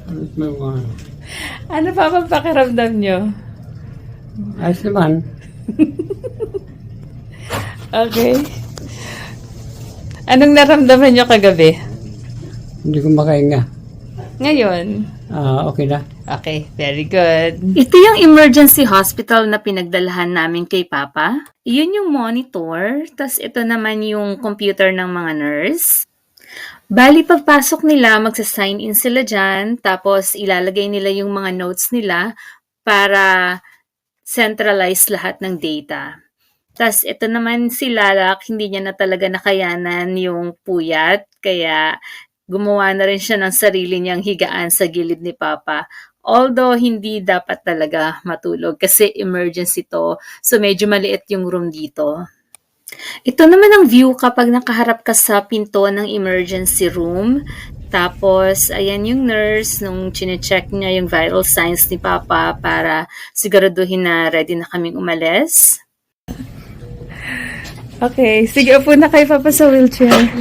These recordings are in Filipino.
May mga Ano pa bang pakiramdam nyo? ayos naman. Okay. Anong naramdaman nyo kagabi? Hindi ko makahinga. Ngayon? Okay na. Okay, very good. Ito yung emergency hospital na pinagdalahan namin kay Papa. Yun yung monitor, tas ito naman yung computer ng mga nurse. Bali, pagpasok nila, magsa-sign in sila dyan, tapos ilalagay nila yung mga notes nila para centralize lahat ng data. Tas ito naman si Lalak, hindi niya na talaga nakayanan yung puyat, kaya gumawa na rin siya ng sarili niyang higaan sa gilid ni Papa. Although hindi dapat talaga matulog kasi emergency to, so medyo maliit yung room dito. Ito naman ang view kapag nakaharap ka sa pinto ng emergency room. Tapos, ayan yung nurse nung chine-check niya yung vital signs ni Papa para siguraduhin na ready na kaming umalis. Okay, sige, upo na kayo Papa sa wheelchair.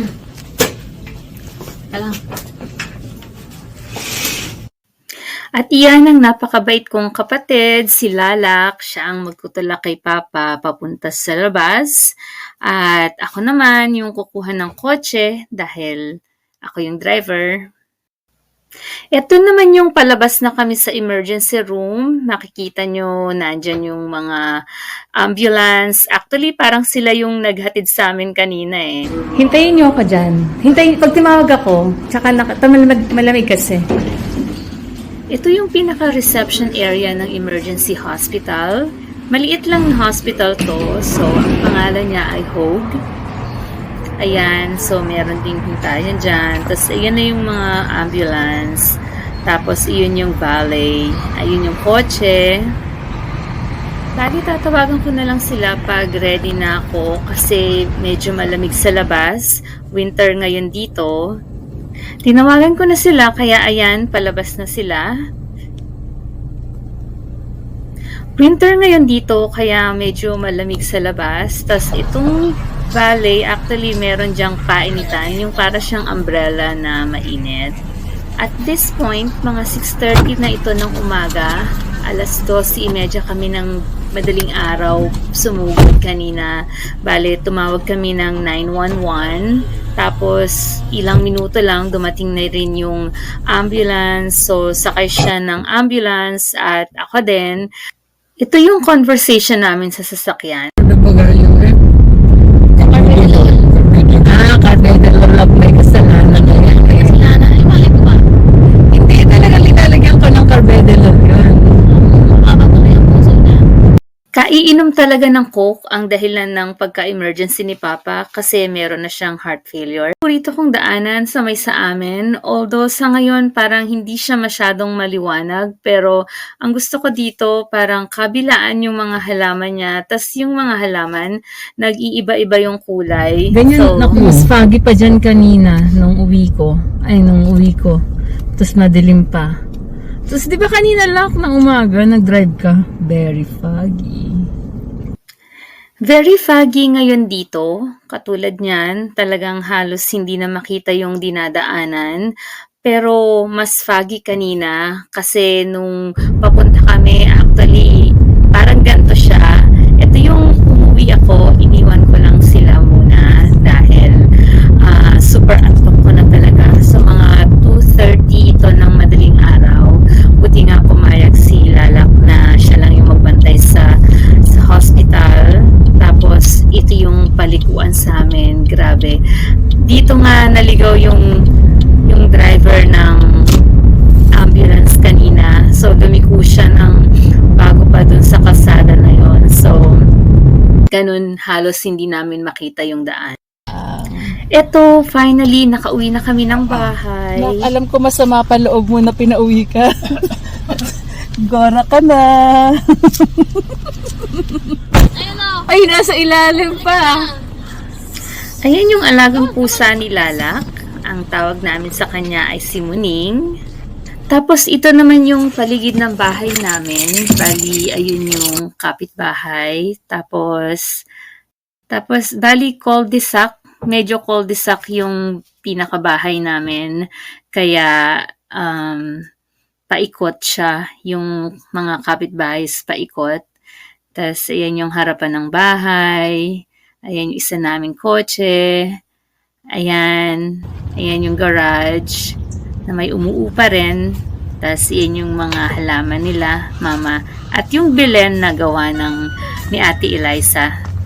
At iyan ang napakabait kong kapatid, si Lalak. Siya ang magtutulak kay Papa papunta sa labas. At ako naman yung kukuha ng kotse dahil ako yung driver. Ito naman yung palabas na kami sa emergency room. Makikita nyo, nandyan yung mga ambulance. Actually, parang sila yung naghatid sa amin kanina eh. Hintayin nyo ako dyan. Pag tumawag ako, tsaka malamig kasi. Ito yung pinaka-reception area ng emergency hospital. Maliit lang na hospital to, so ang pangalan niya ay Hoag. Ayan, so meron ding hintayan dyan. Tapos ayan na yung mga ambulance. Tapos iyon yung valet. Ayun yung kotse. Lagi tatawagan ko na lang sila pag ready na ako kasi medyo malamig sa labas. Winter ngayon dito. Tinawagan ko na sila kaya ayan, palabas na sila. Winter ngayon dito kaya medyo malamig sa labas. Tapos itong valet, actually meron dyang painitan, yung para siyang umbrella na mainit. At this point, mga 6:30 na ito ng umaga, alas 12:30 kami ng madaling araw sumugod kanina. Bale, tumawag kami ng 911. Tapos, ilang minuto lang, dumating na rin yung ambulance. So, sakay siya ng ambulance at ako din. Ito yung conversation namin sa sasakyan. Ano ba yung Carvedilol lang may kasalanan na yan. Kasalanan, ay bakit ba? Hindi talaga linalagyan ko ng Carvedilol yun. Makakatuloy ang puso na. Kaiinom talaga ng Coke ang dahilan ng pagka-emergency ni Papa kasi meron na siyang heart failure. Purito kong daanan sa may sa amin, although sa ngayon parang hindi siya masyadong maliwanag, pero ang gusto ko dito parang kabilaan yung mga halaman niya, tas yung mga halaman nag-iiba-iba yung kulay. Ganyan, naku, mas foggy pa dyan kanina nung uwi ko. Tapos madilim pa. Tapos di ba kanina lang ng umaga, nag-drive ka? Very foggy. Very foggy ngayon dito. Katulad niyan, talagang halos hindi na makita yung dinadaanan. Pero mas foggy kanina kasi nung papunta kami, actually, parang ganito siya. Ito yung umuwi ako, iniwan ko lang sila muna dahil super antok ko na talaga. So mga 2:30 ito ng madaling araw. Buti nga pumayag si Lalak na siya lang yung magbantay sa hospital. Tapos ito yung paliguan sa amin. Grabe. Dito nga naligaw yung driver ng ambulance kanina. So dumiko siya ng bago pa dun sa kalsada na yon. So ganun halos hindi namin makita yung daan. Eto, finally, nakauwi na kami ng bahay. Alam ko masama pa loob mo na pinauwi ka. Gora ka na. Ay, nasa ilalim pa. Ayan yung alagang pusa ni Lalak. Ang tawag namin sa kanya ay si Muning. Tapos ito naman yung paligid ng bahay namin. Bali, ayun yung kapitbahay. Tapos bali, cul-de-sac. Medyo cul-de-sac yung pinakabahay namin. Kaya, paikot siya, yung mga kapitbahay paikot. Tas ayan yung harapan ng bahay, ayan yung isa naming kotse, ayan yung garage na may umuupa rin. Tas yan yung mga halaman nila, mama. At yung Belen na gawa ni Ate Eliza.